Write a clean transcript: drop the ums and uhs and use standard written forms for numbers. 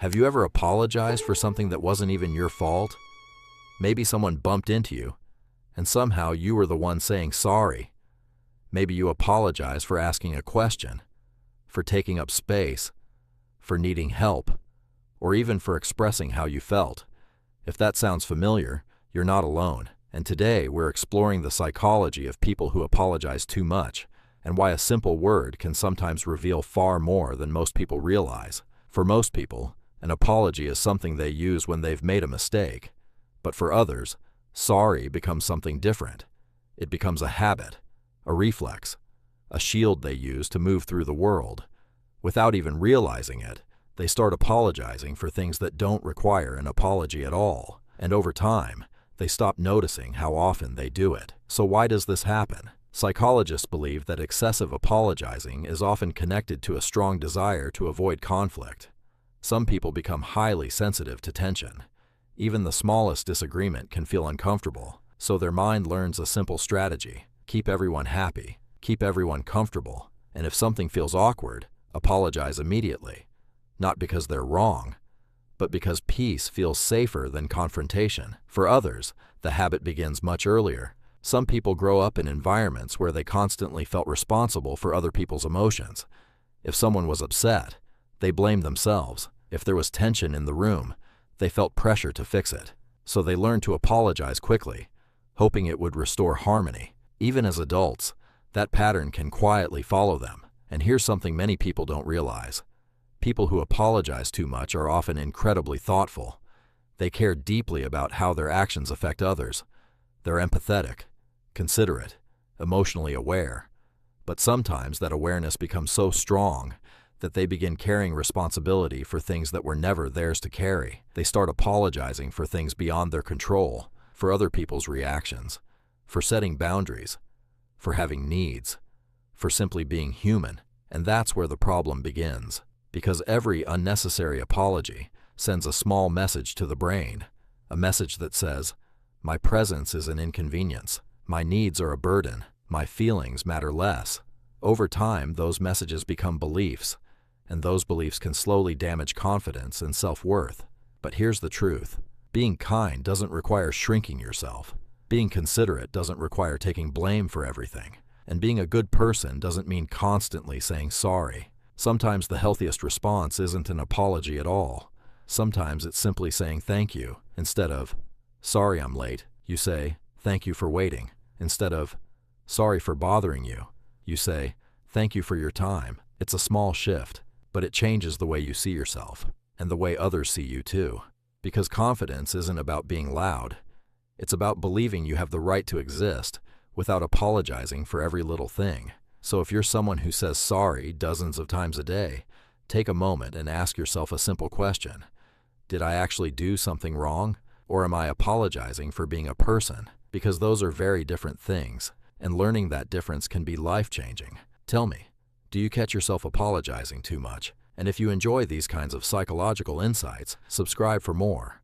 Have you ever apologized for something that wasn't even your fault? Maybe someone bumped into you, and somehow you were the one saying sorry. Maybe you apologize for asking a question, for taking up space, for needing help, or even for expressing how you felt. If that sounds familiar, you're not alone. And today we're exploring the psychology of people who apologize too much, and why a simple word can sometimes reveal far more than most people realize. For most people, an apology is something they use when they've made a mistake. But for others, sorry becomes something different. It becomes a habit, a reflex, a shield they use to move through the world. Without even realizing it, they start apologizing for things that don't require an apology at all. And over time, they stop noticing how often they do it. So why does this happen? Psychologists believe that excessive apologizing is often connected to a strong desire to avoid conflict. Some people become highly sensitive to tension. Even the smallest disagreement can feel uncomfortable, so their mind learns a simple strategy: keep everyone happy, keep everyone comfortable, and if something feels awkward, apologize immediately. Not because they're wrong, but because peace feels safer than confrontation. For others, the habit begins much earlier. Some people grow up in environments where they constantly felt responsible for other people's emotions. If someone was upset, they blamed themselves. If there was tension in the room, they felt pressure to fix it. So they learned to apologize quickly, hoping it would restore harmony. Even as adults, that pattern can quietly follow them. And here's something many people don't realize. People who apologize too much are often incredibly thoughtful. They care deeply about how their actions affect others. They're empathetic, considerate, emotionally aware. But sometimes that awareness becomes so strong that they begin carrying responsibility for things that were never theirs to carry. They start apologizing for things beyond their control, for other people's reactions, for setting boundaries, for having needs, for simply being human. And that's where the problem begins. Because every unnecessary apology sends a small message to the brain, a message that says, my presence is an inconvenience, my needs are a burden, my feelings matter less. Over time, those messages become beliefs, and those beliefs can slowly damage confidence and self-worth. But here's the truth. Being kind doesn't require shrinking yourself. Being considerate doesn't require taking blame for everything. And being a good person doesn't mean constantly saying sorry. Sometimes the healthiest response isn't an apology at all. Sometimes it's simply saying thank you. Instead of, sorry I'm late, you say, thank you for waiting. Instead of, sorry for bothering you, you say, thank you for your time. It's a small shift, but it changes the way you see yourself, and the way others see you too. Because confidence isn't about being loud. It's about believing you have the right to exist without apologizing for every little thing. So if you're someone who says sorry dozens of times a day, take a moment and ask yourself a simple question. Did I actually do something wrong? Or am I apologizing for being a person? Because those are very different things, and learning that difference can be life-changing. Tell me, do you catch yourself apologizing too much? And if you enjoy these kinds of psychological insights, subscribe for more.